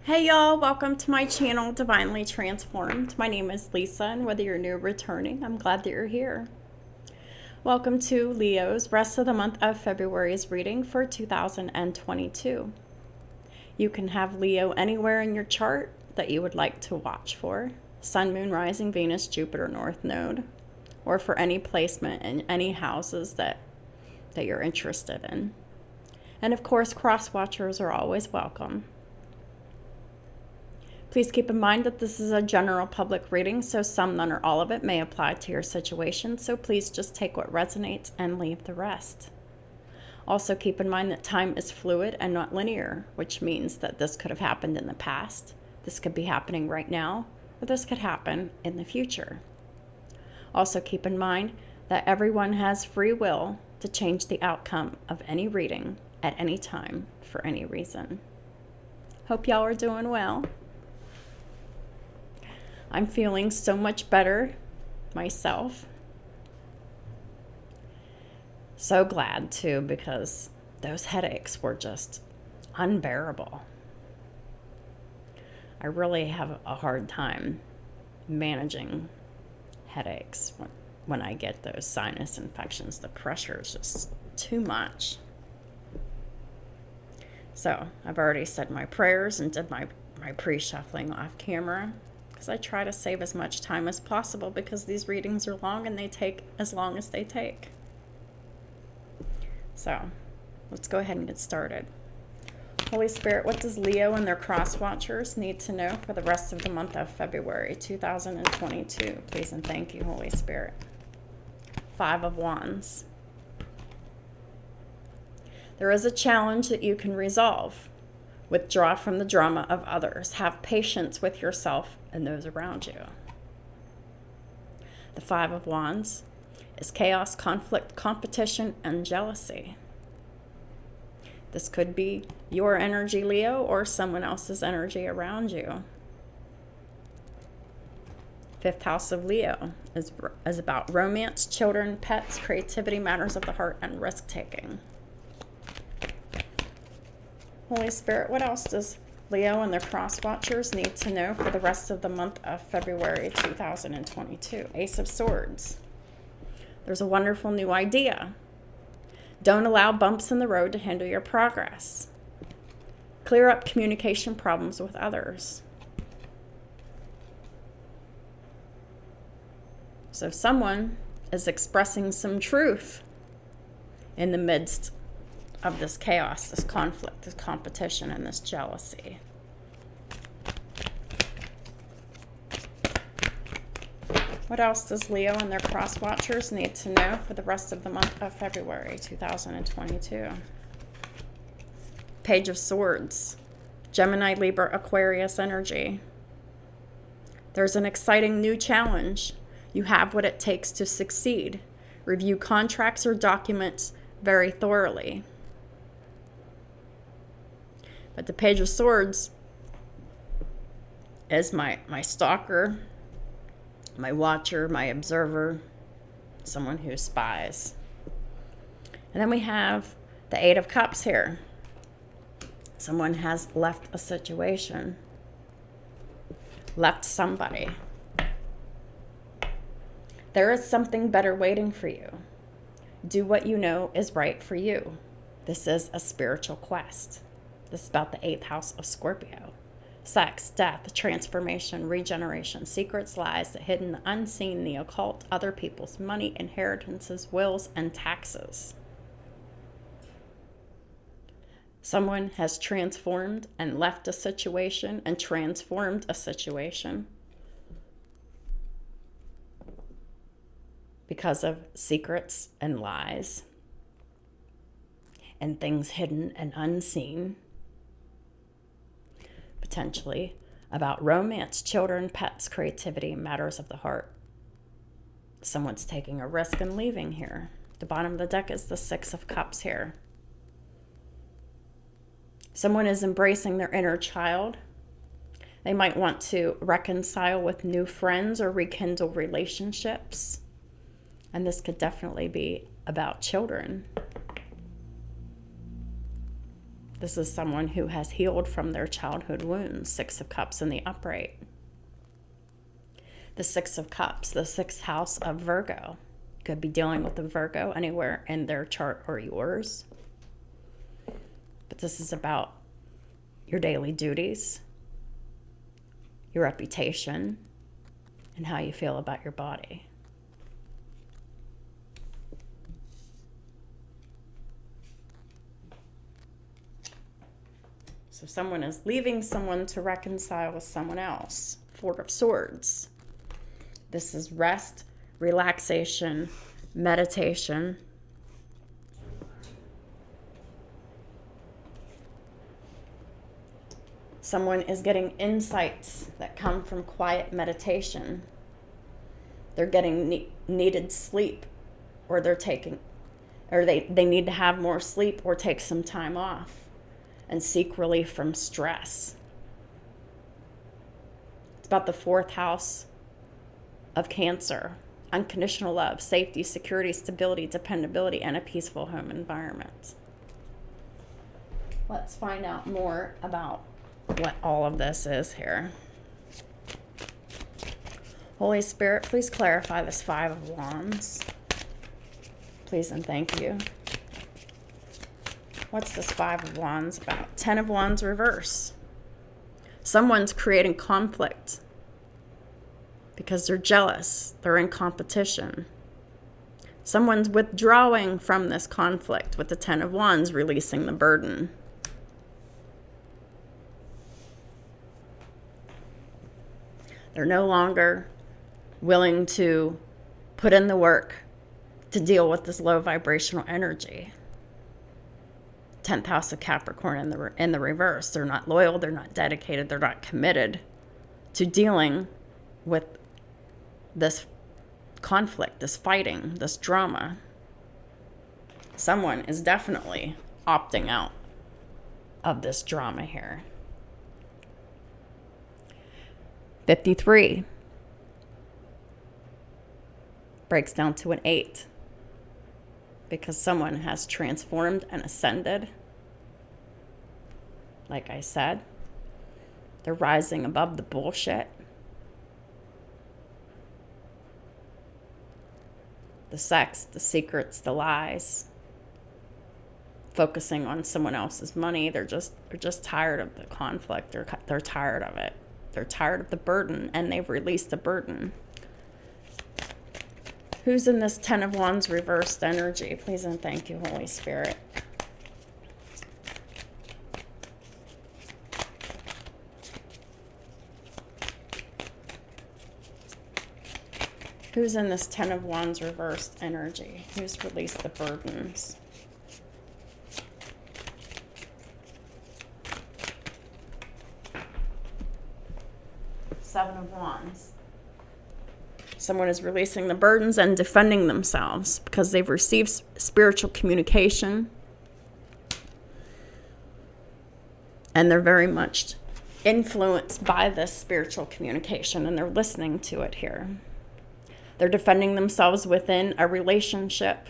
Hey y'all, welcome to my channel, Divinely Transformed. My name is Lisa, and whether you're new or returning, I'm glad that you're here. Welcome to Leo's rest of the month of February's reading for 2022. You can have Leo anywhere in your chart that you would like to watch for. Sun, Moon, Rising, Venus, Jupiter, North Node, or for any placement in any houses that you're interested in. And of course, cross watchers are always welcome. Please keep in mind that this is a general public reading, so some, none, or all of it may apply to your situation, so please just take what resonates and leave the rest. Also keep in mind that time is fluid and not linear, which means that this could have happened in the past, this could be happening right now, or this could happen in the future. Also keep in mind that everyone has free will to change the outcome of any reading at any time for any reason. Hope y'all are doing well. I'm feeling so much better myself. So glad too, because those headaches were just unbearable. I really have a hard time managing headaches when I get those sinus infections. The pressure is just too much. So I've already said my prayers and did my pre-shuffling off camera, because I try to save as much time as possible because these readings are long and they take as long as they take. So let's go ahead and get started. Holy Spirit, what does Leo and their cross watchers need to know for the rest of the month of February 2022? Please and thank you, Holy Spirit. 5 of Wands. There is a challenge that you can resolve. Withdraw from the drama of others. Have patience with yourself and those around you. The 5 of Wands is chaos, conflict, competition, and jealousy. This could be your energy, Leo, or someone else's energy around you. 5th house of Leo is about romance, children, pets, creativity, matters of the heart, and risk-taking. Holy Spirit, what else does Leo and their cross watchers need to know for the rest of the month of February 2022? Ace of Swords. There's a wonderful new idea. Don't allow bumps in the road to hinder your progress. Clear up communication problems with others. So someone is expressing some truth in the midst of this chaos, this conflict, this competition, and this jealousy. What else does Leo and their cross watchers need to know for the rest of the month of February 2022? Page of Swords, Gemini, Libra, Aquarius energy. There's an exciting new challenge. You have what it takes to succeed. Review contracts or documents very thoroughly. But the Page of Swords is my stalker, my watcher, my observer, someone who spies. And then we have the 8 of Cups here. Someone has left a situation, left somebody. There is something better waiting for you. Do what you know is right for you. This is a spiritual quest. This is about the 8th house of Scorpio. Sex, death, transformation, regeneration, secrets, lies, the hidden, the unseen, the occult, other people's money, inheritances, wills, and taxes. Someone has transformed and left a situation and transformed a situation because of secrets and lies and things hidden and unseen. Potentially about romance, children, pets, creativity, matters of the heart. Someone's taking a risk and leaving here. The bottom of the deck is the 6 of Cups here. Someone is embracing their inner child. They might want to reconcile with new friends or rekindle relationships. And this could definitely be about children. This is someone who has healed from their childhood wounds. Six of Cups in the upright. The Six of Cups, the sixth house of Virgo. Could be dealing with a Virgo anywhere in their chart or yours. But this is about your daily duties, your reputation, and how you feel about your body. So someone is leaving someone to reconcile with someone else. Four of Swords. This is rest, relaxation, meditation. Someone is getting insights that come from quiet meditation. They're getting needed sleep, or they need to have more sleep or take some time off and seek relief from stress. It's about the fourth house of Cancer. Unconditional love, safety, security, stability, dependability, and a peaceful home environment. Let's find out more about what all of this is here. Holy Spirit, please clarify this Five of Wands. Please and thank you. What's this Five of Wands about? Ten of Wands reverse. Someone's creating conflict because they're jealous. They're in competition. Someone's withdrawing from this conflict with the Ten of Wands, releasing the burden. They're no longer willing to put in the work to deal with this low vibrational energy. 10th house of Capricorn in the reverse. They're not loyal, they're not dedicated, they're not committed to dealing with this conflict, this fighting, this drama. Someone is definitely opting out of this drama here. 53 breaks down to an 8 because someone has transformed and ascended. Like I said, they're rising above the bullshit. The sex, the secrets, the lies. Focusing on someone else's money. They're just tired of the conflict. They're tired of it. They're tired of the burden, and they've released the burden. Who's in this Ten of Wands reversed energy? Please and thank you, Holy Spirit. Who's in this Ten of Wands reversed energy? Who's released the burdens? Seven of Wands. Someone is releasing the burdens and defending themselves because they've received spiritual communication. And they're very much influenced by this spiritual communication, and they're listening to it here. They're defending themselves within a relationship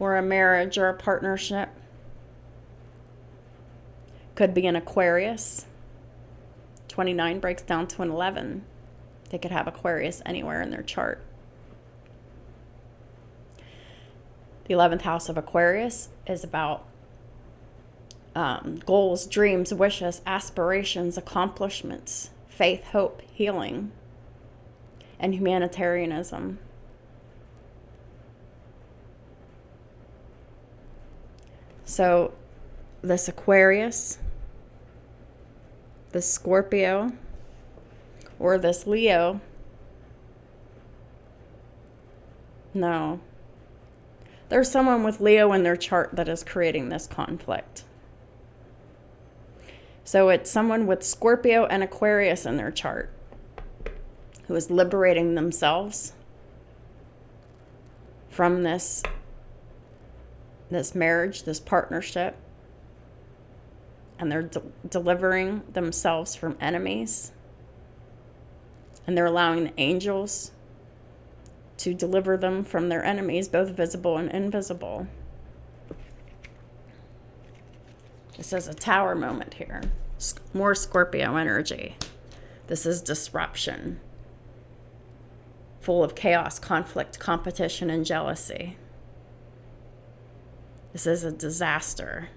or a marriage or a partnership. Could be an Aquarius. 29 breaks down to an 11. They could have Aquarius anywhere in their chart. The 11th house of Aquarius is about goals, dreams, wishes, aspirations, accomplishments, faith, hope, healing, and humanitarianism. So this Aquarius, this Scorpio, or this Leo, no. There's someone with Leo in their chart that is creating this conflict. So it's someone with Scorpio and Aquarius in their chart who is liberating themselves from this marriage, this partnership, and they're delivering themselves from enemies, and they're allowing the angels to deliver them from their enemies, both visible and invisible. This is a Tower moment here. More Scorpio energy. This is disruption. Full of chaos, conflict, competition, and jealousy. This is a disaster.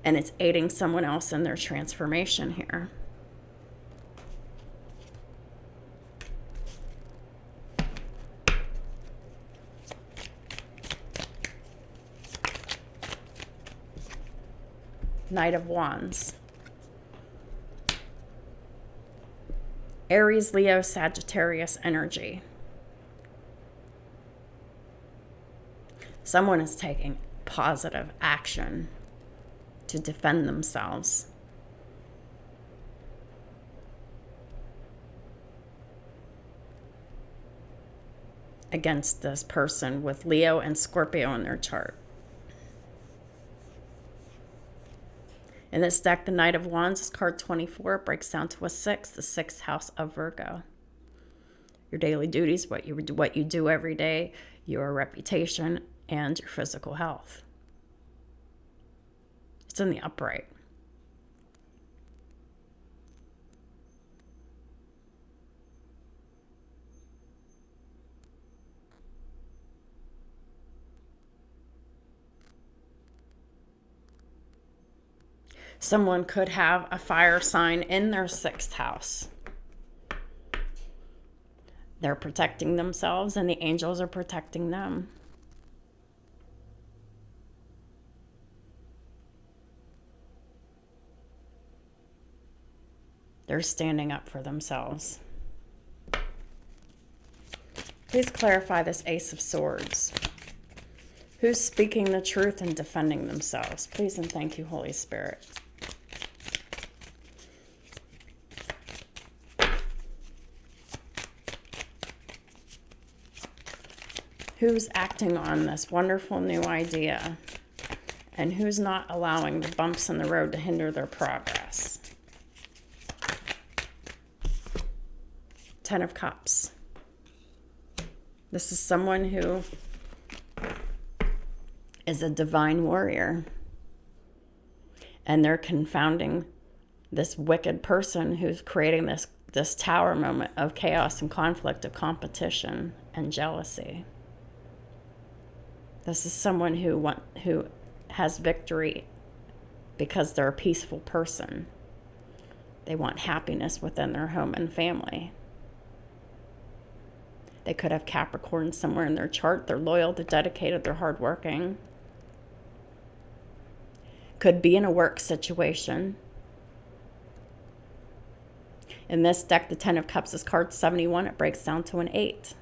And it's aiding someone else in their transformation here. Knight of Wands. Aries, Leo, Sagittarius energy. Someone is taking positive action to defend themselves. Against this person with Leo and Scorpio in their chart. In this deck, the Knight of Wands is card 24. It breaks down to a 6, the 6th house of Virgo. Your daily duties, what you do every day, your reputation, and your physical health. It's in the upright. Someone could have a fire sign in their 6th house. They're protecting themselves and the angels are protecting them. They're standing up for themselves. Please clarify this Ace of Swords. Who's speaking the truth and defending themselves? Please and thank you, Holy Spirit. Who's acting on this wonderful new idea? And who's not allowing the bumps in the road to hinder their progress? 10 of Cups. This is someone who is a divine warrior. And they're confounding this wicked person who's creating this tower moment of chaos and conflict, of competition and jealousy. This is someone who has victory because they're a peaceful person. They want happiness within their home and family. They could have Capricorn somewhere in their chart. They're loyal, they're dedicated, they're hardworking. Could be in a work situation. In this deck, the 10 of Cups is card 71. It breaks down to an 8.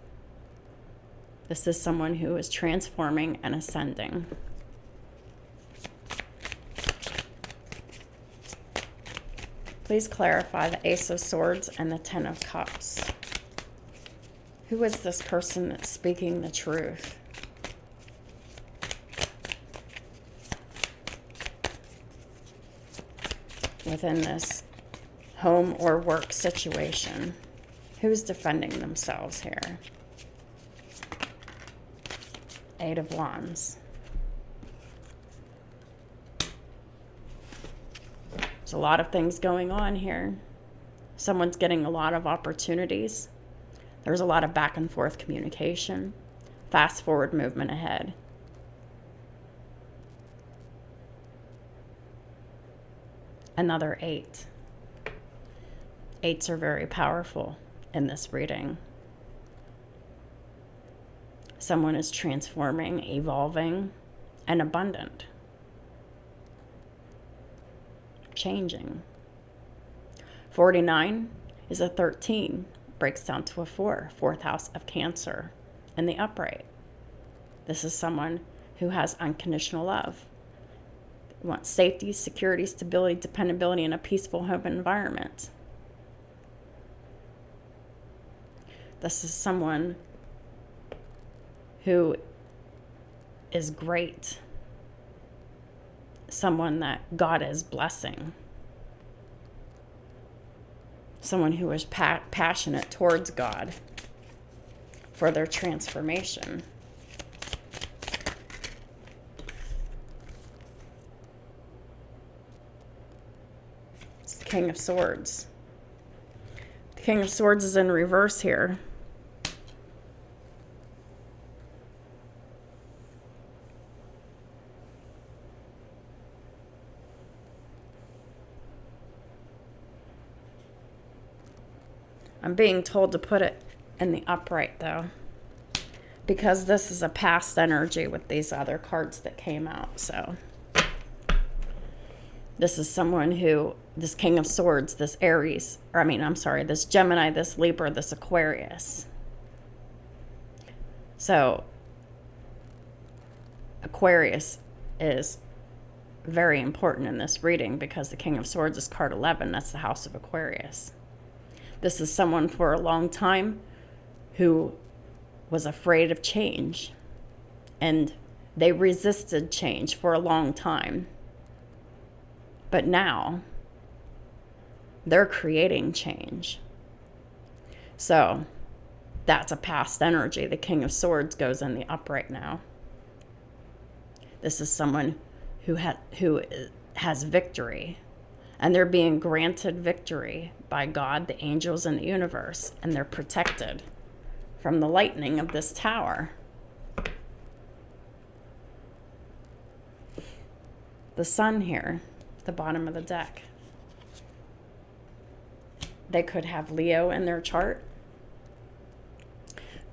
This is someone who is transforming and ascending. Please clarify the Ace of Swords and the 10 of Cups. Who is this person that's speaking the truth? Within this home or work situation. Who's defending themselves here? 8 of Wands. There's a lot of things going on here. Someone's getting a lot of opportunities. There's a lot of back and forth communication. Fast forward movement ahead. Another 8. 8s are very powerful in this reading. Someone is transforming, evolving, and abundant. Changing. 49 is a 13. Breaks down to a 4. 4th house of Cancer in the upright. This is someone who has unconditional love. They want safety, security, stability, dependability, and a peaceful home environment. This is someone who is great. Someone that God is blessing. Someone who is passionate towards God for their transformation. It's the King of Swords. The King of Swords is in reverse here. I'm being told to put it in the upright, though, because this is a past energy with these other cards that came out. So this is someone who, this King of Swords, this Aries, or this Gemini, this Libra, this Aquarius. So Aquarius is very important in this reading because the King of Swords is card 11. That's the house of Aquarius. This is someone for a long time who was afraid of change, and they resisted change for a long time. But now they're creating change. So that's a past energy. The King of Swords goes in the upright now. This is someone who has victory, and they're being granted victory by God, the angels, and the universe, and they're protected from the lightning of this tower. The Sun here, the bottom of the deck. They could have Leo in their chart,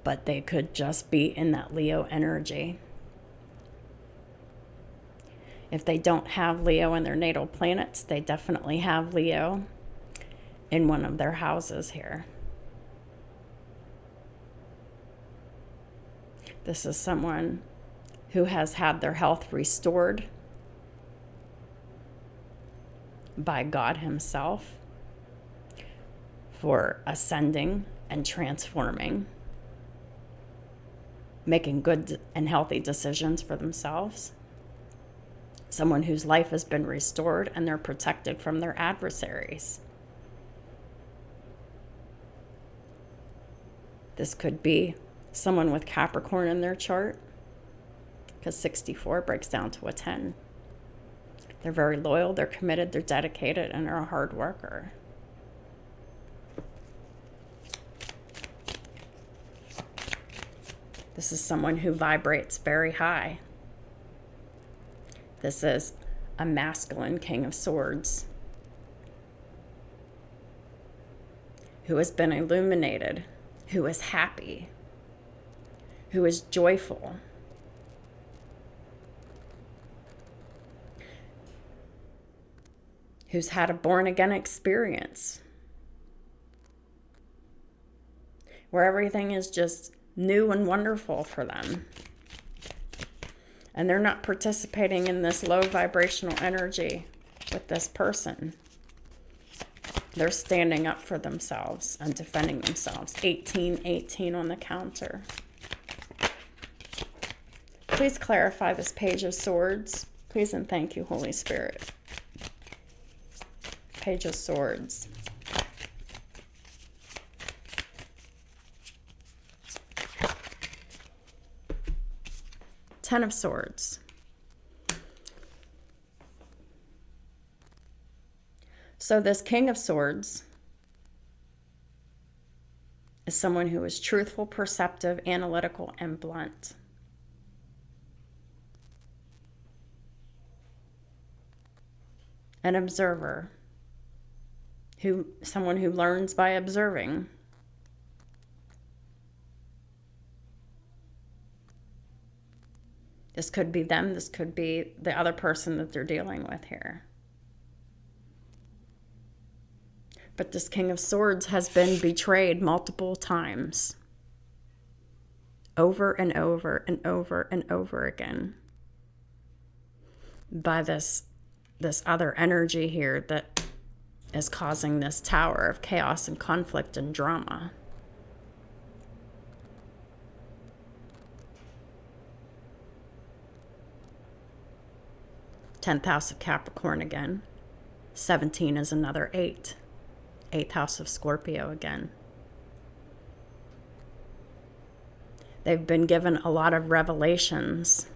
but they could just be in that Leo energy. If they don't have Leo in their natal planets, they definitely have Leo in one of their houses here. This is someone who has had their health restored by God himself for ascending and transforming, making good and healthy decisions for themselves. Someone whose life has been restored and they're protected from their adversaries. This could be someone with Capricorn in their chart, because 64 breaks down to a 10. They're very loyal, they're committed, they're dedicated, and they're a hard worker. This is someone who vibrates very high. This is a masculine King of Swords who has been illuminated, who is happy, who is joyful, who's had a born-again experience where everything is just new and wonderful for them. And they're not participating in this low vibrational energy with this person. They're standing up for themselves and defending themselves. 1818 on the counter. Please clarify this Page of Swords. Please and thank you, Holy Spirit. Page of Swords. Ten of Swords. So this King of Swords is someone who is truthful, perceptive, analytical, and blunt. An observer, someone who learns by observing. This could be them, this could be the other person that they're dealing with here. But this King of Swords has been betrayed multiple times. Over and over and over and over again. By this other energy here that is causing this tower of chaos and conflict and drama. Tenth house of Capricorn again. 17 is another 8. 8th house of Scorpio again. They've been given a lot of revelations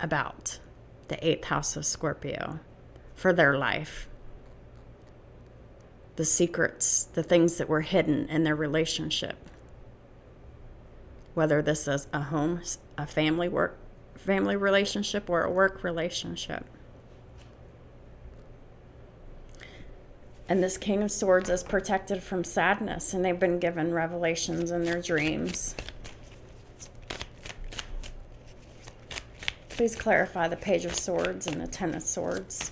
about the 8th house of Scorpio, for their life. The secrets, the things that were hidden in their relationship. Whether this is a home, a family relationship, or a work relationship. And this King of Swords is protected from sadness, and they've been given revelations in their dreams. Please clarify the Page of Swords and the Ten of Swords.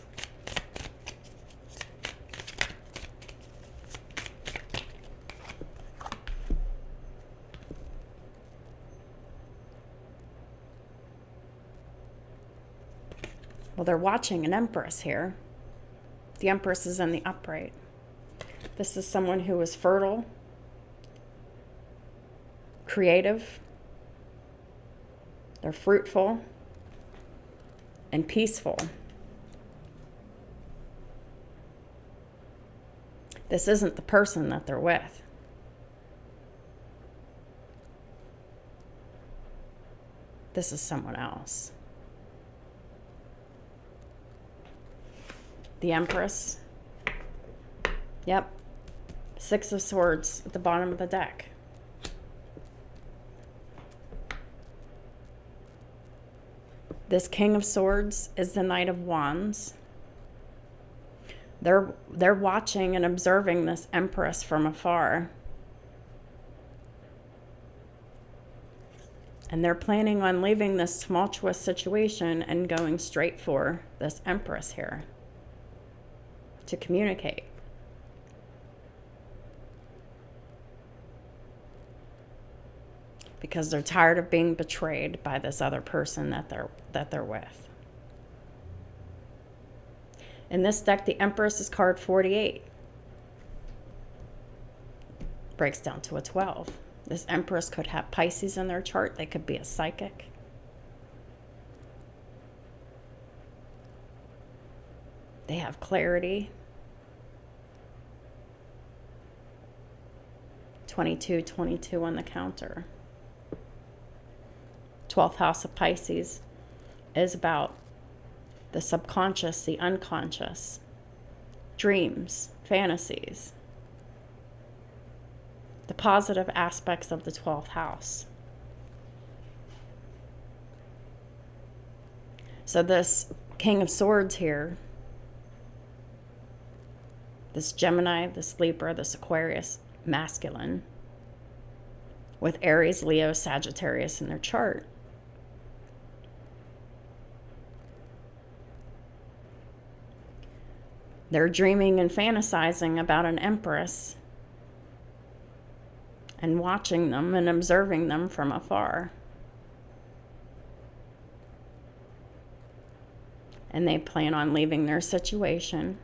Well, they're watching an Empress here. The Empress is in the upright. This is someone who is fertile, creative, they're fruitful, and peaceful. This isn't the person that they're with. This is someone else. The Empress. Yep. 6 of Swords at the bottom of the deck. This King of Swords is the Knight of Wands. They're watching and observing this Empress from afar. And they're planning on leaving this tumultuous situation and going straight for this Empress here to communicate. Because they're tired of being betrayed by this other person that they're with. In this deck, the Empress is card 48. Breaks down to a 12. This Empress could have Pisces in their chart. They could be a psychic. They have clarity. 22 on the counter. 12th house of Pisces is about the subconscious, the unconscious, dreams, fantasies, the positive aspects of the 12th house. So this King of Swords here, this Gemini, this Libra, this Aquarius, masculine, with Aries, Leo, Sagittarius in their chart. They're dreaming and fantasizing about an Empress and watching them and observing them from afar. And they plan on leaving their situation.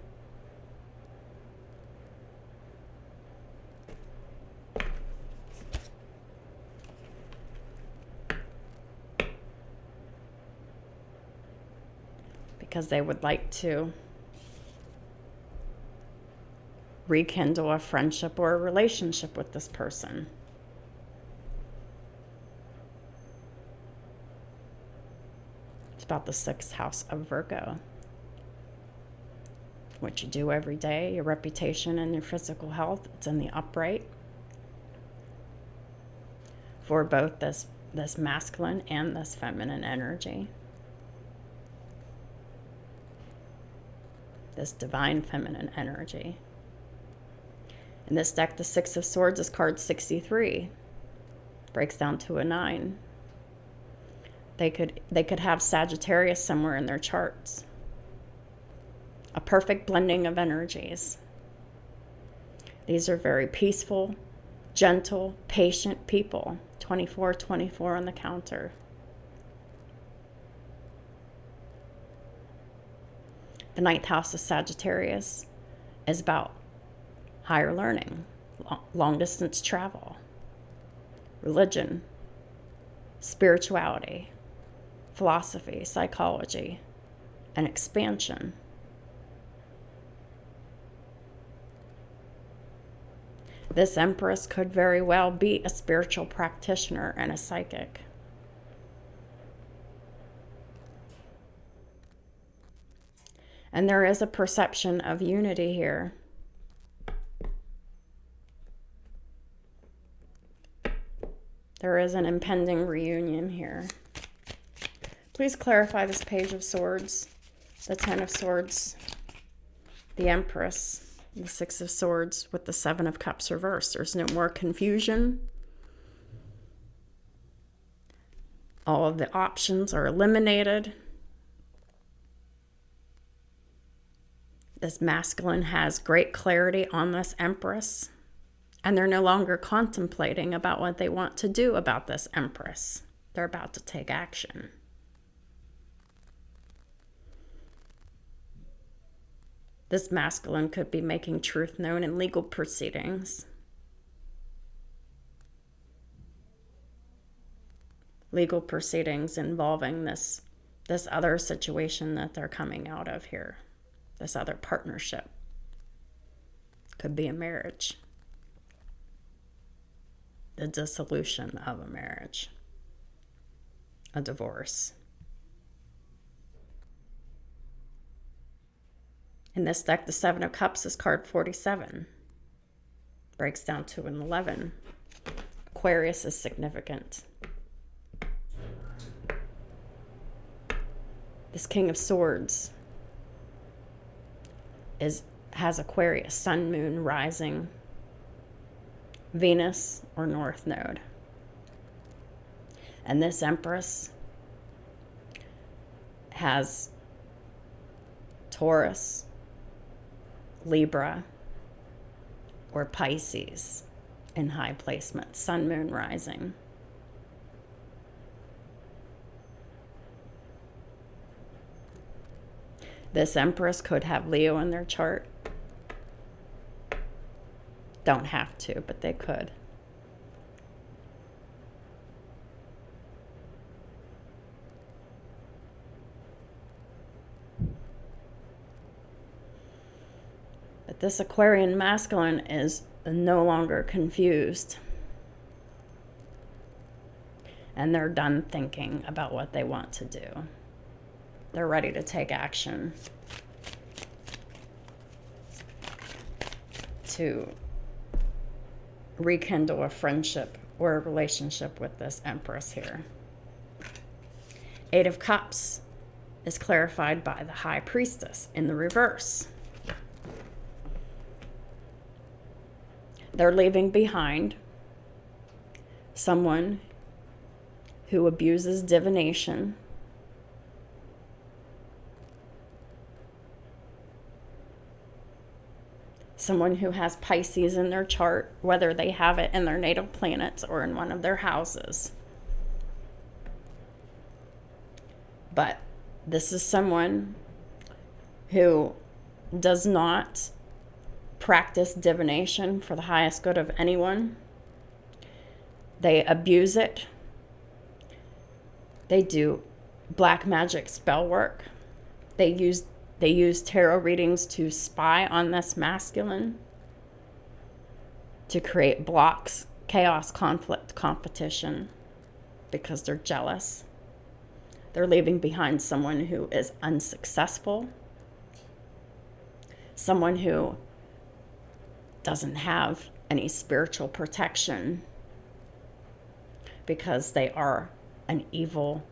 Because they would like to rekindle a friendship or a relationship with this person. It's about the 6th house of Virgo. What you do every day, your reputation and your physical health, it's in the upright. For both this masculine and this feminine energy. This divine feminine energy. In this deck, the 6 of Swords is card 63. Breaks down to a 9. They could have Sagittarius somewhere in their charts. A perfect blending of energies. These are very peaceful, gentle, patient people. 24 on the counter. The 9th house of Sagittarius is about higher learning, long distance travel, religion, spirituality, philosophy, psychology, and expansion. This Empress could very well be a spiritual practitioner and a psychic. And there is a perception of unity here. There is an impending reunion here. Please clarify this Page of Swords, the Ten of Swords, the Empress, the Six of Swords with the Seven of Cups reversed. There's no more confusion. All of the options are eliminated. This masculine has great clarity on this Empress, and they're no longer contemplating about what they want to do about this Empress. They're about to take action. This masculine could be making truth known in legal proceedings. Legal proceedings involving this other situation that they're coming out of here. This other partnership. Could be a marriage. The dissolution of a marriage. A divorce. In this deck, the Seven of Cups is card 47. Breaks down to an 11. Aquarius is significant. This King of Swords has Aquarius, Sun, Moon, Rising, Venus, or North Node. And this Empress has Taurus, Libra, or Pisces in high placement. Sun, Moon, Rising. This Empress could have Leo in their chart. Don't have to, but they could. But this Aquarian masculine is no longer confused. And they're done thinking about what they want to do. They're ready to take action to rekindle a friendship or a relationship with this Empress here. Eight of Cups is clarified by the High Priestess in the reverse. They're leaving behind someone who abuses divination, someone who has Pisces in their chart, whether they have it in their natal planets or in one of their houses. But this is someone who does not practice divination for the highest good of anyone. They abuse it. They do black magic spell work. They use tarot readings to spy on this masculine, to create blocks, chaos, conflict, competition, because they're jealous. They're leaving behind someone who is unsuccessful, someone who doesn't have any spiritual protection because they are an evil,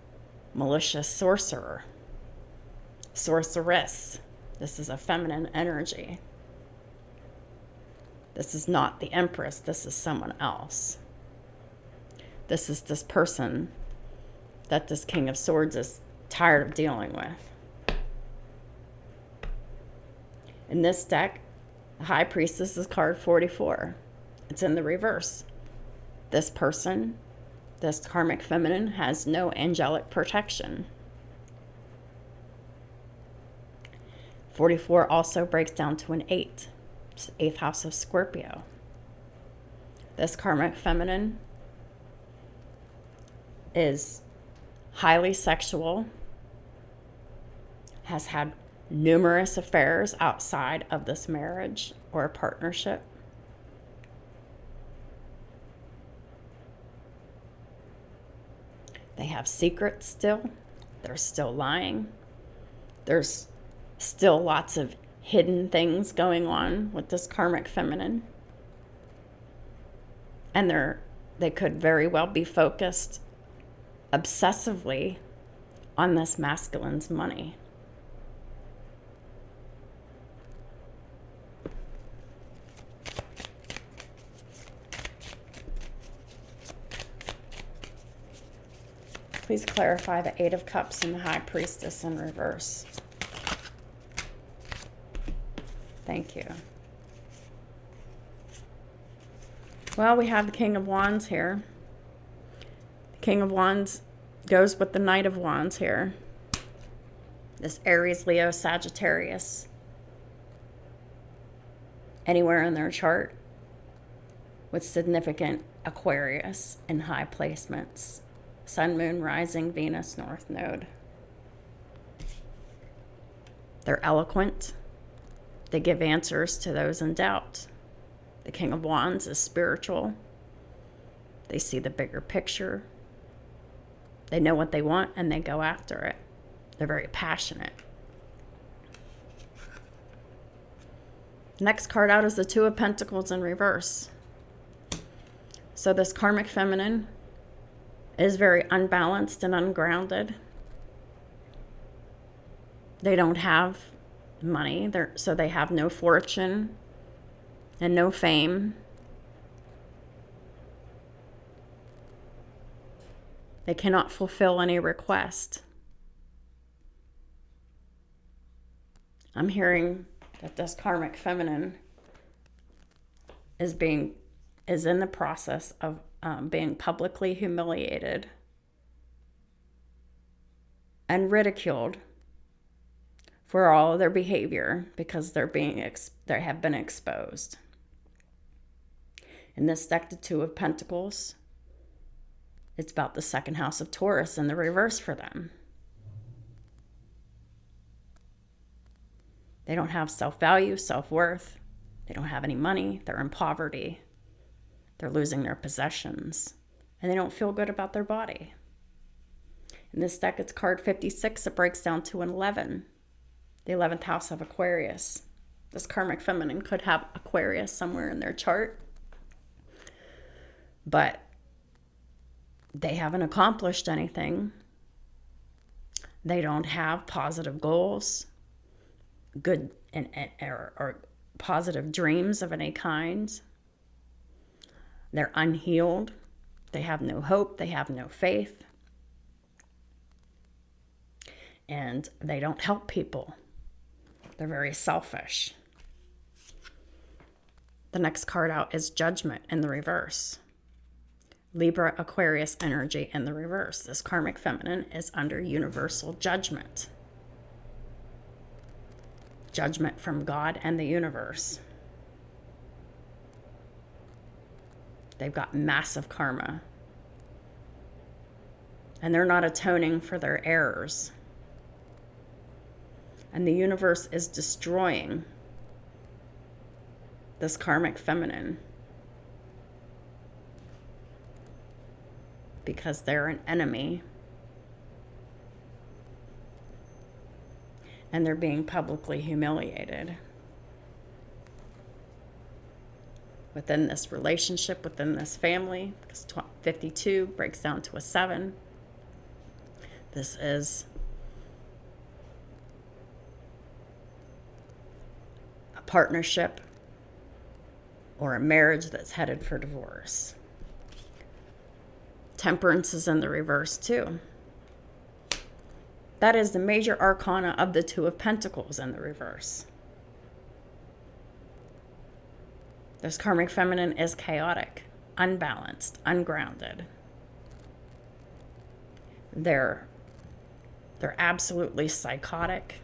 malicious sorcerer. Sorceress. This is a feminine energy. This is not the Empress. This is someone else. This is this person that this King of Swords is tired of dealing with. In this deck, the High Priestess is card 44. It's in the reverse. This person, this karmic feminine, has no angelic protection. 44 also breaks down to an 8. It's the 8th house of Scorpio. This karmic feminine is highly sexual, has had numerous affairs outside of this marriage or partnership. They have secrets still. They're still lying. There's Still lots of hidden things going on with this karmic feminine. And they could very well be focused obsessively on this masculine's money. Please clarify the Eight of Cups and the High Priestess in reverse. Thank you. Well, we have the King of Wands here. The King of Wands goes with the Knight of Wands here. This Aries, Leo, Sagittarius. Anywhere in their chart with significant Aquarius in high placements. Sun, Moon, Rising, Venus, North Node. They're eloquent. They give answers to those in doubt. The King of Wands is spiritual. They see the bigger picture. They know what they want and they go after it. They're very passionate. Next card out is the Two of Pentacles in reverse. So this karmic feminine is very unbalanced and ungrounded. They don't have money, so they have no fortune and no fame. They cannot fulfill any request. I'm hearing that this karmic feminine is in the process of being publicly humiliated and ridiculed for all of their behavior because they have been exposed. In this deck, the Two of Pentacles, it's about the second house of Taurus in the reverse for them. They don't have self-value, self-worth. They don't have any money. They're in poverty. They're losing their possessions. And they don't feel good about their body. In this deck, it's card 56. It breaks down to an 11. The 11th house of Aquarius. This karmic feminine could have Aquarius somewhere in their chart. But they haven't accomplished anything. They don't have positive goals, good or positive dreams of any kind. They're unhealed. They have no hope. They have no faith. And they don't help people. They're very selfish. The next card out is Judgment in the reverse. Libra, Aquarius energy in the reverse. This karmic feminine is under universal judgment. Judgment from God and the universe. They've got massive karma. And they're not atoning for their errors. And the universe is destroying this karmic feminine because they're an enemy. And they're being publicly humiliated. Within this relationship, within this family, because 52 breaks down to a 7. This is a partnership or a marriage that's headed for divorce. Temperance is in the reverse too. That is the major arcana of the Two of Pentacles in the reverse. This karmic feminine is chaotic, unbalanced, ungrounded. They're absolutely psychotic.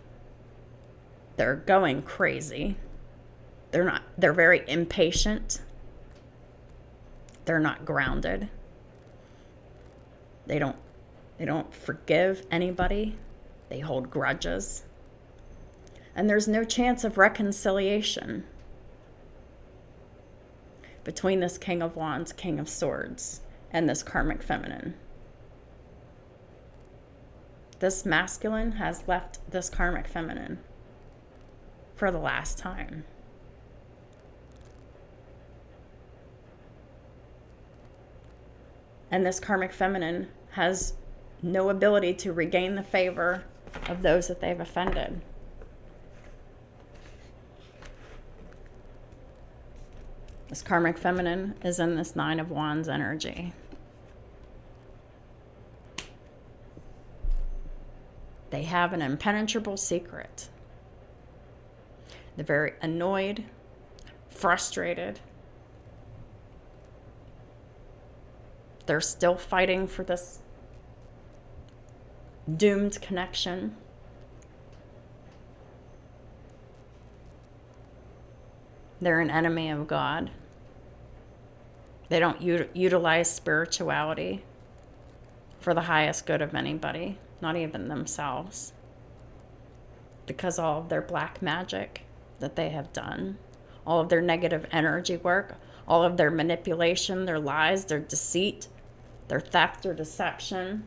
They're going crazy. They're very impatient. They're not grounded. They don't forgive anybody. They hold grudges. And there's no chance of reconciliation between this King of Wands, King of Swords, and this karmic feminine. This masculine has left this karmic feminine. for the last time. And this karmic feminine has no ability to regain the favor of those that they've offended. This karmic feminine is in this Nine of Wands energy. They have an impenetrable secret. They're very annoyed, frustrated. They're still fighting for this doomed connection. They're an enemy of God. They don't utilize spirituality for the highest good of anybody, not even themselves. Because all of their black magic that they have done, all of their negative energy work, all of their manipulation, their lies, their deceit, their theft, their deception,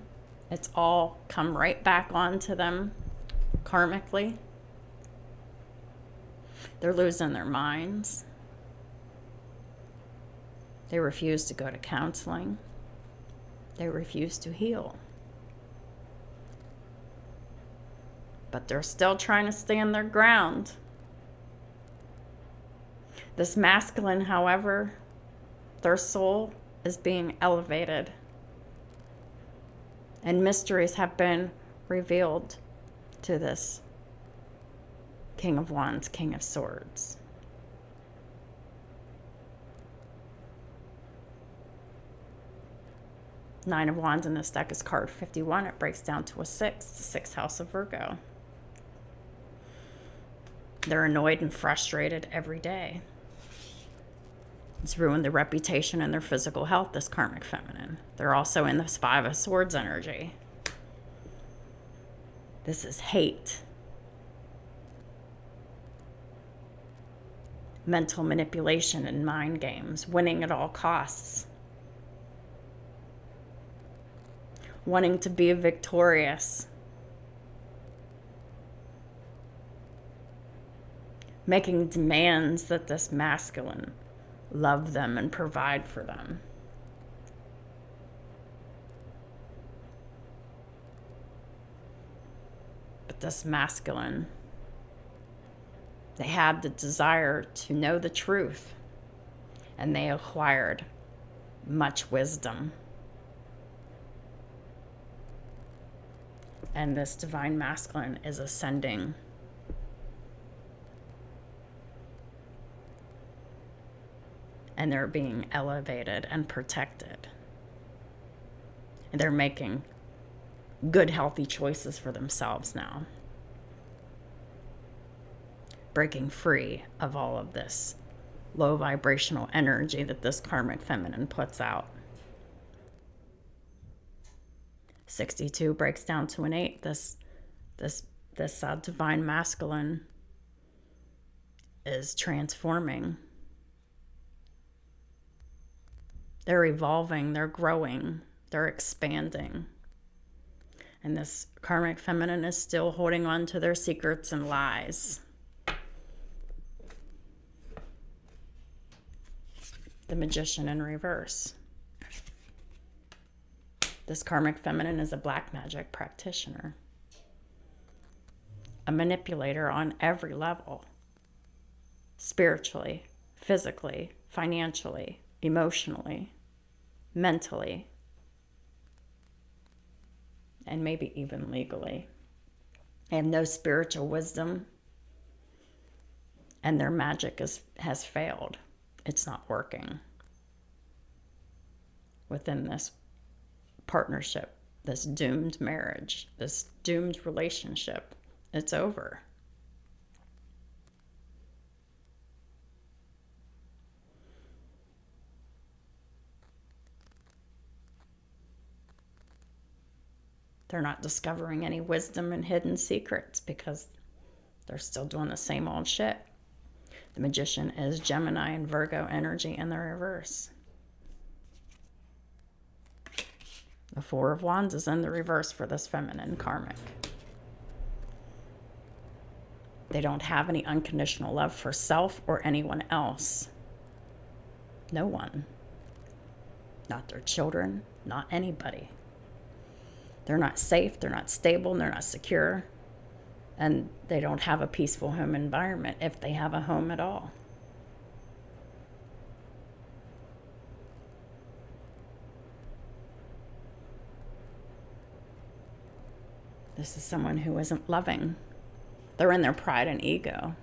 it's all come right back onto them karmically. They're losing their minds. They refuse to go to counseling. They refuse to heal. But they're still trying to stand their ground. This masculine, however, their soul is being elevated. And mysteries have been revealed to this King of Wands, King of Swords. Nine of Wands in this deck is card 51. It breaks down to a 6, the 6th house of Virgo. They're annoyed and frustrated every day. It's ruined their reputation and their physical health, this karmic feminine. They're also in this 5 of Swords energy. This is hate. Mental manipulation and mind games, winning at all costs. Wanting to be victorious. Making demands that this masculine love them and provide for them. But this masculine, they had the desire to know the truth, and they acquired much wisdom. And this divine masculine is ascending. And they're being elevated and protected. And they're making good, healthy choices for themselves now. Breaking free of all of this low vibrational energy that this karmic feminine puts out. 62 breaks down to an 8. This divine masculine is transforming. They're evolving, they're growing, they're expanding. And this karmic feminine is still holding on to their secrets and lies. The Magician in reverse. This karmic feminine is a black magic practitioner. A manipulator on every level. Spiritually, physically, financially, emotionally, mentally, and maybe even legally. They have no spiritual wisdom, and their magic has failed. It's not working within this partnership, this doomed marriage, this doomed relationship. It's over. They're not discovering any wisdom and hidden secrets because they're still doing the same old shit. The Magician is Gemini and Virgo energy in the reverse. The 4 of Wands is in the reverse for this feminine karmic. They don't have any unconditional love for self or anyone else. No one. Not their children, not anybody. They're not safe, they're not stable, they're not secure, and they don't have a peaceful home environment if they have a home at all. This is someone who isn't loving. They're in their pride and ego.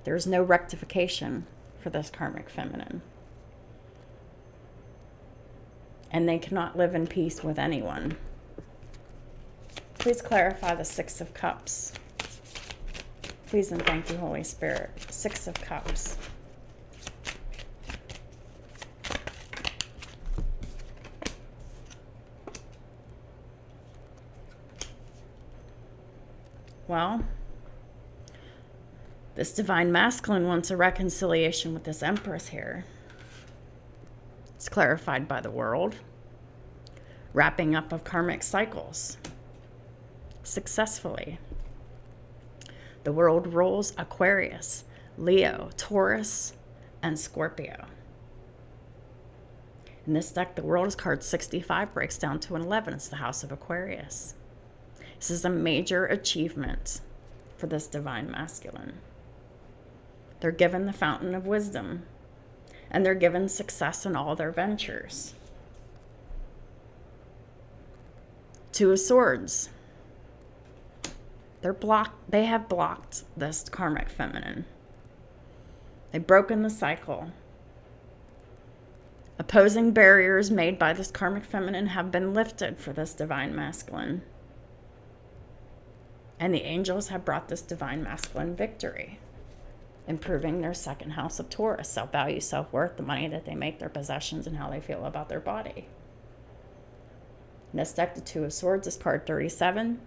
There's no rectification for this karmic feminine. And they cannot live in peace with anyone. Please clarify the Six of Cups. Please and thank you, Holy Spirit. Six of Cups. Well, this divine masculine wants a reconciliation with this Empress here. It's clarified by the world. Wrapping up of karmic cycles. Successfully. The world rules Aquarius, Leo, Taurus, and Scorpio. In this deck, the world card 65 breaks down to an 11. It's the house of Aquarius. This is a major achievement for this divine masculine. They're given the fountain of wisdom, and they're given success in all their ventures. Two of Swords. They have blocked this karmic feminine. They've broken the cycle. Opposing barriers made by this karmic feminine have been lifted for this divine masculine. And the angels have brought this divine masculine victory, improving their second house of Taurus, self-value, self-worth, the money that they make, their possessions, and how they feel about their body. In this deck, the Two of Swords is card 37,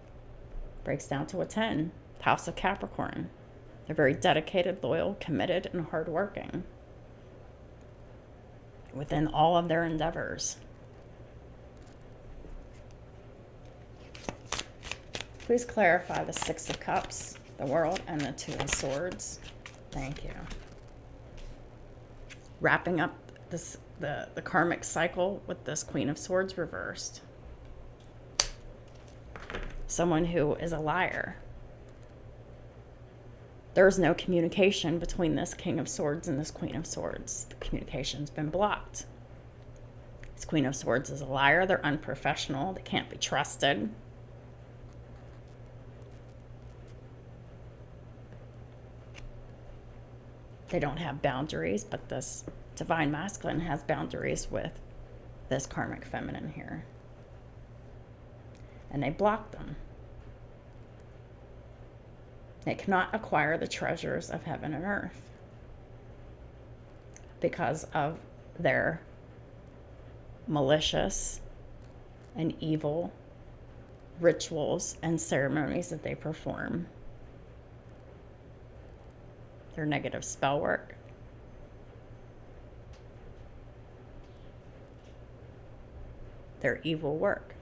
breaks down to a 10, house of Capricorn. They're very dedicated, loyal, committed, and hardworking within all of their endeavors. Please clarify the Six of Cups, the world, and the Two of Swords. Thank you. Wrapping up the karmic cycle with this Queen of Swords reversed. Someone who is a liar. There's no communication between this King of Swords and this Queen of Swords. The communication's been blocked. This Queen of Swords is a liar. They're unprofessional. They can't be trusted. They don't have boundaries, but this divine masculine has boundaries with this karmic feminine here. And they block them. They cannot acquire the treasures of heaven and earth because of their malicious and evil rituals and ceremonies that they perform. Their negative spell work. Their evil work.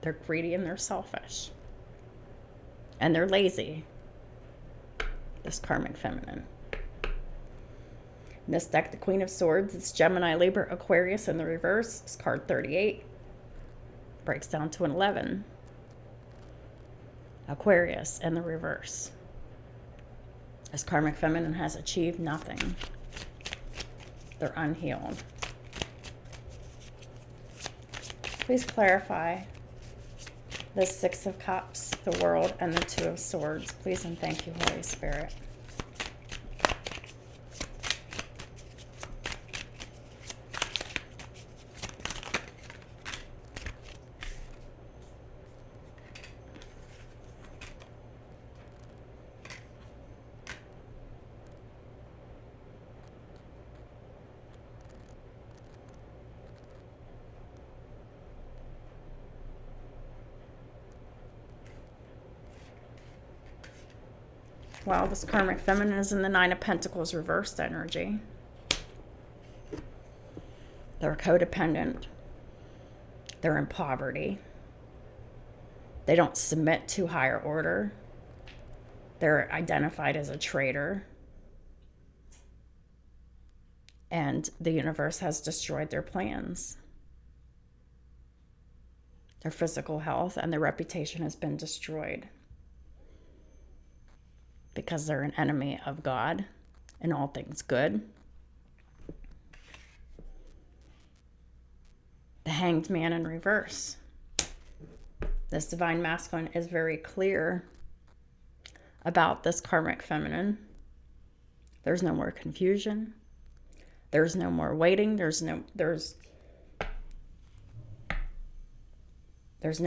They're greedy and they're selfish. And they're lazy. This karmic feminine. In this deck, the Queen of Swords, it's Gemini, Libra, Aquarius in the reverse. It's card 38. Breaks down to an 11. Aquarius in the reverse. This karmic feminine has achieved nothing. They're unhealed. Please clarify the Six of Cups, the world, and the Two of Swords. Please and thank you, Holy Spirit. Well, this karmic feminine is in the Nine of Pentacles reversed energy. They're codependent. They're in poverty. They don't submit to higher order. They're identified as a traitor. And the universe has destroyed their plans. Their physical health and their reputation has been destroyed because they're an enemy of God and all things good. The Hanged Man in reverse. This divine masculine is very clear about this karmic feminine. There's no more confusion. There's no more waiting. There's no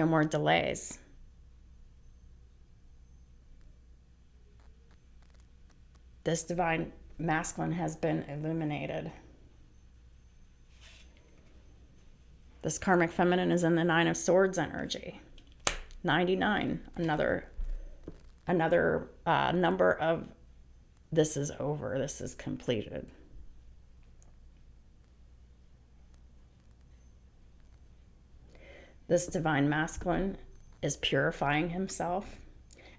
more delays. This divine masculine has been illuminated. This karmic feminine is in the 9 of Swords energy. 99, another number of this is over, this is completed. This divine masculine is purifying himself,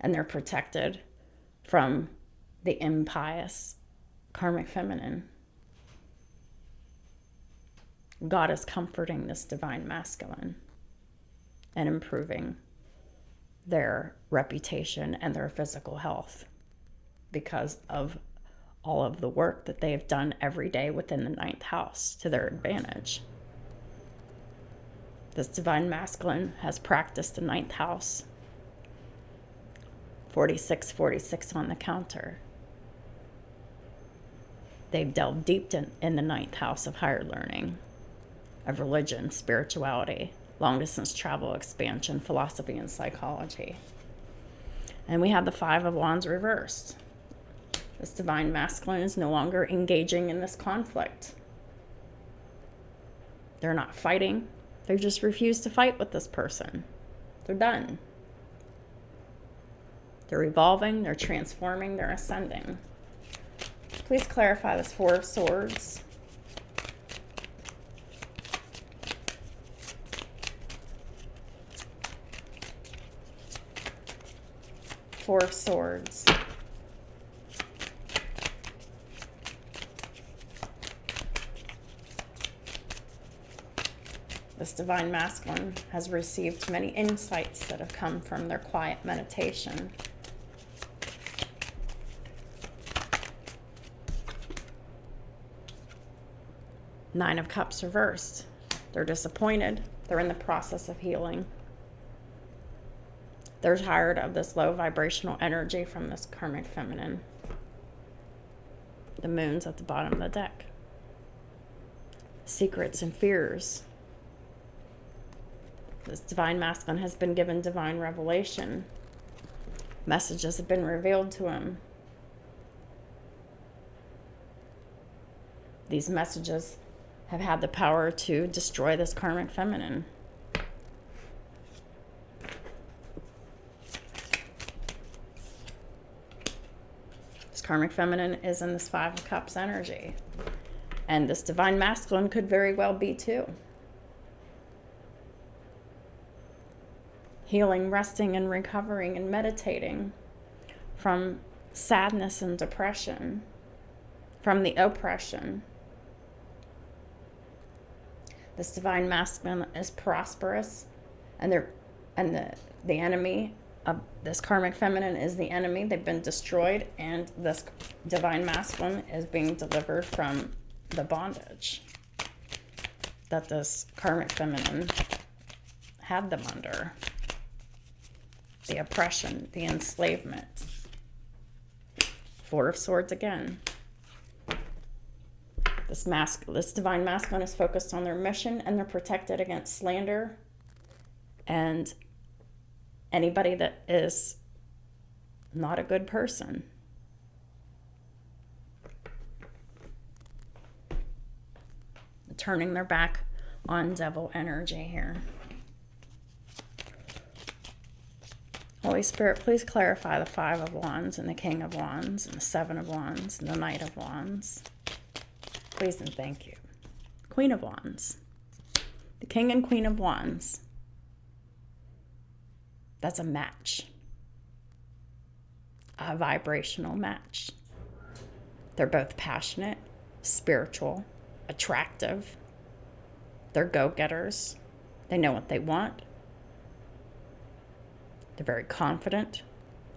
and they're protected from the impious karmic feminine. God is comforting this divine masculine and improving their reputation and their physical health because of all of the work that they have done every day within the 9th house to their advantage. This divine masculine has practiced the 9th house. 46 on the counter. They've delved deep in the 9th house of higher learning, of religion, spirituality, long-distance travel, expansion, philosophy, and psychology. And we have the 5 of Wands reversed. This divine masculine is no longer engaging in this conflict. They're not fighting. They just refuse to fight with this person. They're done. They're evolving, they're transforming, they're ascending. Please clarify this 4 of Swords. Four of Swords. This divine masculine has received many insights that have come from their quiet meditation. Nine of Cups reversed. They're disappointed. They're in the process of healing. They're tired of this low vibrational energy from this karmic feminine. The moon's at the bottom of the deck. Secrets and fears. This divine masculine has been given divine revelation. Messages have been revealed to him. These messages have had the power to destroy this karmic feminine. This karmic feminine is in this 5 of Cups energy. And this divine masculine could very well be too. Healing, resting, and recovering and meditating from sadness and depression, from the oppression. This divine masculine is prosperous, and the enemy of this karmic feminine is the enemy. They've been destroyed, and this divine masculine is being delivered from the bondage that this karmic feminine had them under. The oppression, the enslavement. 4 of Swords again. This divine masculine is focused on their mission, and they're protected against slander and anybody that is not a good person. Turning their back on devil energy here. Holy Spirit, please clarify the 5 of Wands and the King of Wands and the 7 of Wands and the Knight of Wands. Please and thank you. Queen of Wands. The King and Queen of Wands. That's a match, a vibrational match. They're both passionate, spiritual, attractive. They're go-getters. They know what they want. They're very confident.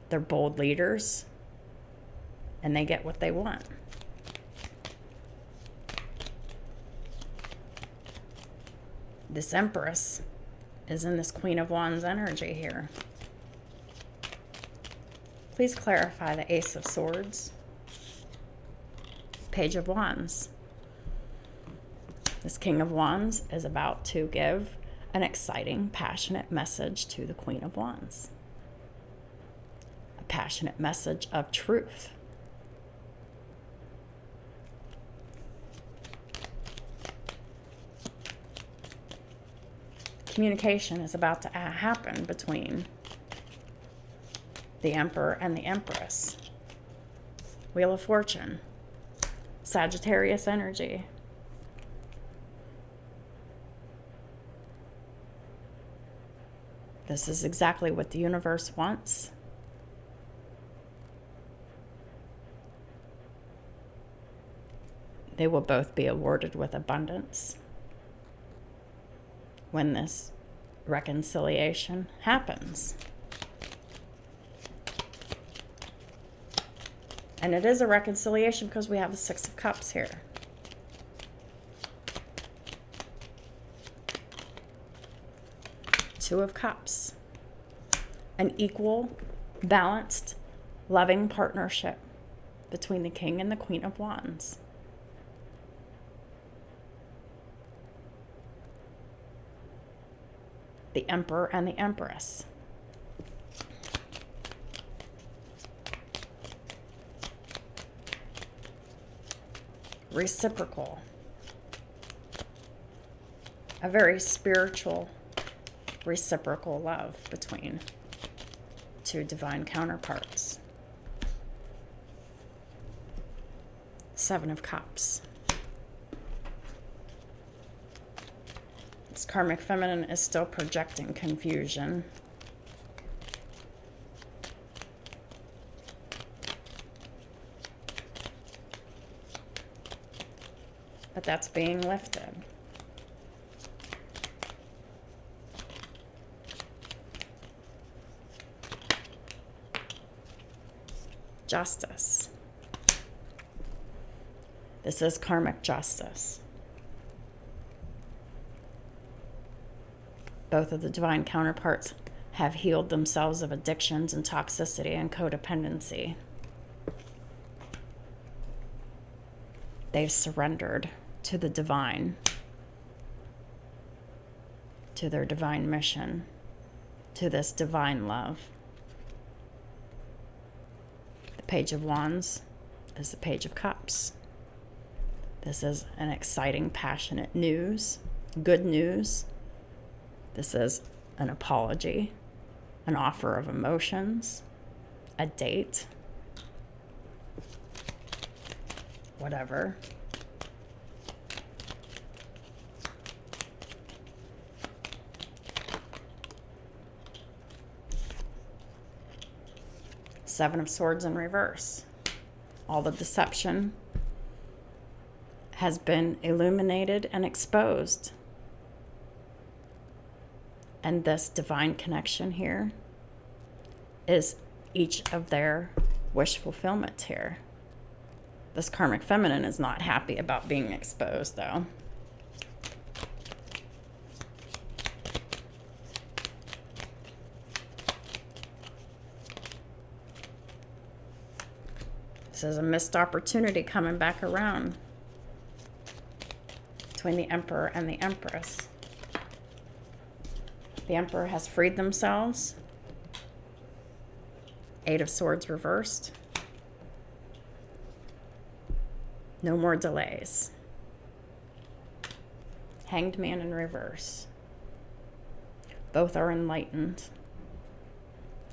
They're bold leaders. And they get what they want. This Empress is in this Queen of Wands energy here. Please clarify the Ace of Swords, Page of Wands. This King of Wands is about to give an exciting, passionate message to the Queen of Wands. A passionate message of truth. Communication is about to happen between the Emperor and the Empress. Wheel of Fortune, Sagittarius energy. This is exactly what the universe wants. They will both be awarded with abundance when this reconciliation happens. And it is a reconciliation because we have the Six of Cups here. Two of Cups. An equal, balanced, loving partnership between the King and the Queen of Wands. The Emperor and the Empress. Reciprocal. A very spiritual, reciprocal love between two divine counterparts. Seven of Cups. This karmic feminine is still projecting confusion. But that's being lifted. Justice. This is karmic justice. Both of the divine counterparts have healed themselves of addictions and toxicity and codependency. They've surrendered to the divine, to their divine mission, to this divine love. The Page of Wands is the Page of Cups. This is an exciting, passionate news, good news. This is an apology, an offer of emotions, a date, whatever. Seven of Swords in reverse. All the deception has been illuminated and exposed. And this divine connection here is each of their wish fulfillment here. This karmic feminine is not happy about being exposed, though. This is a missed opportunity coming back around between the Emperor and the Empress. The Emperor has freed themselves. Eight of Swords reversed. No more delays. Hanged Man in reverse. Both are enlightened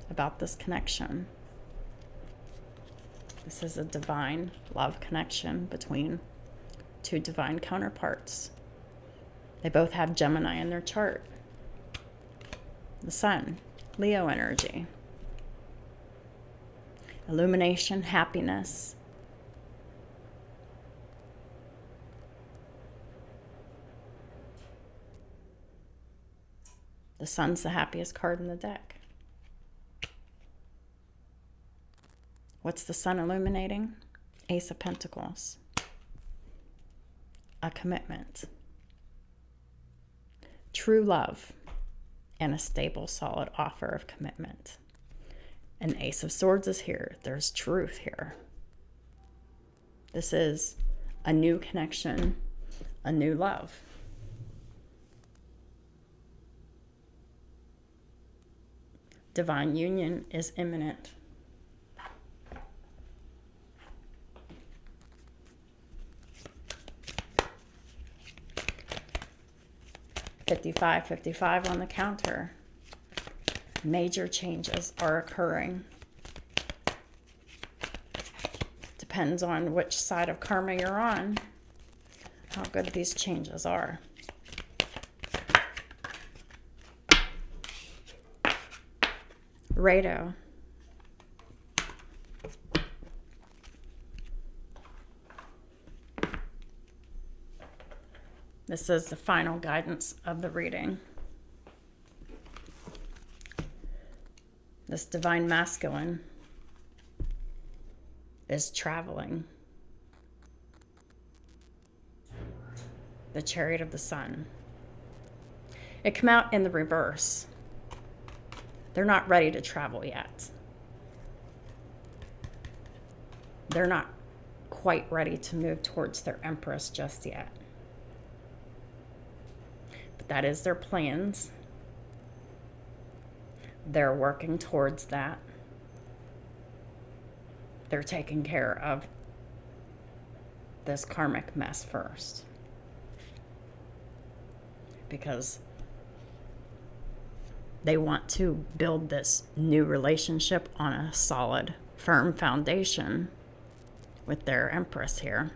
about this connection. This is a divine love connection between two divine counterparts. They both have Gemini in their chart. The Sun, Leo energy. Illumination, happiness. The Sun's the happiest card in the deck. What's the Sun illuminating? Ace of Pentacles. A commitment. True love and a stable, solid offer of commitment. And the Ace of Swords is here. There's truth here. This is a new connection, a new love. Divine union is imminent. $55 on the counter. Major changes are occurring. Depends on which side of karma you're on, how good these changes are. Rado. This is the final guidance of the reading. This divine masculine is traveling. The Chariot of the Sun. It came out in the reverse. They're not ready to travel yet. They're not quite ready to move towards their Empress just yet. But that is their plans. They're working towards that. They're taking care of this karmic mess first. Because they want to build this new relationship on a solid, firm foundation with their Empress here.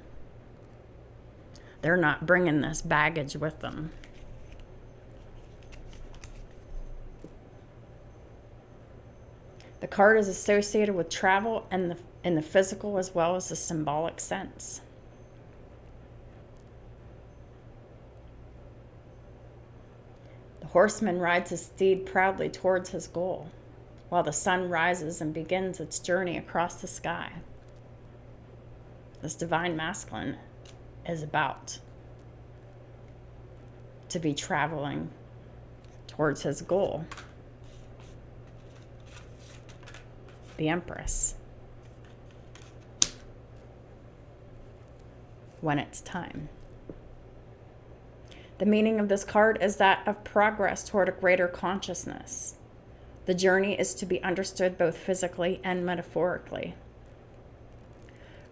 They're not bringing this baggage with them. The card is associated with travel and in the physical as well as the symbolic sense. The horseman rides his steed proudly towards his goal, while the sun rises and begins its journey across the sky. This divine masculine is about to be traveling towards his goal, the Empress, when it's time. The meaning of this card is that of progress toward a greater consciousness. The journey is to be understood both physically and metaphorically.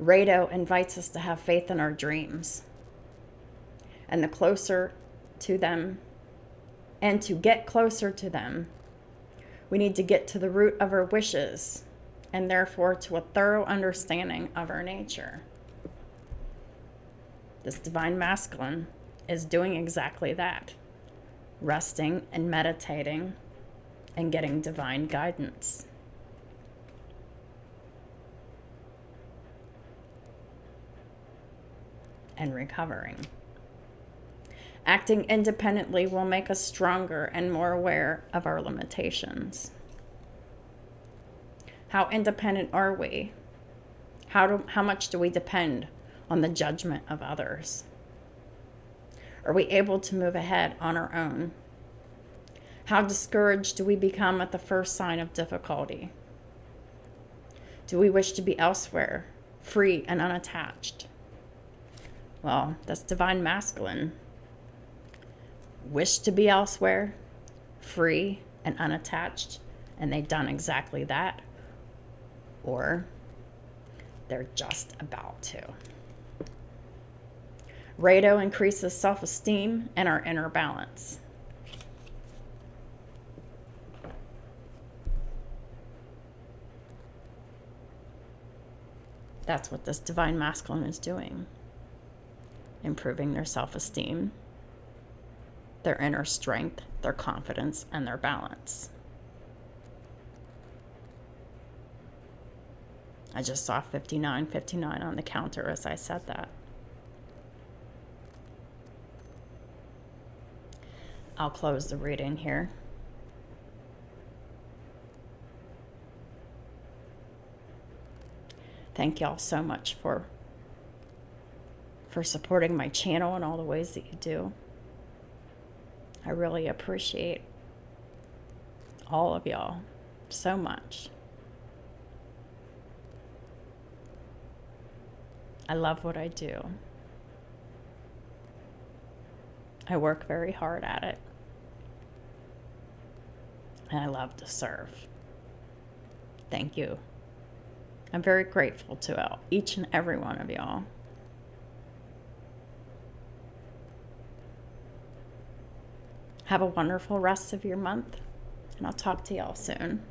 Rado invites us to have faith in our dreams. And the closer to them, and to get closer to them, we need to get to the root of our wishes, and therefore to a thorough understanding of our nature. This divine masculine is doing exactly that, resting and meditating and getting divine guidance. And recovering. Acting independently will make us stronger and more aware of our limitations. How independent are we? How much do we depend on the judgment of others? Are we able to move ahead on our own? How discouraged do we become at the first sign of difficulty? Do we wish to be elsewhere, free and unattached? Well, that's divine masculine. Wish to be elsewhere, free and unattached, and they've done exactly that. Or they're just about to. Rado increases self-esteem and our inner balance. That's what this divine masculine is doing. Improving their self-esteem, their inner strength, their confidence, and their balance. I just saw 5959 on the counter as I said that. I'll close the reading here. Thank y'all so much for supporting my channel in all the ways that you do. I really appreciate all of y'all so much. I love what I do. I work very hard at it. And I love to serve. Thank you. I'm very grateful to each and every one of y'all. Have a wonderful rest of your month, and I'll talk to y'all soon.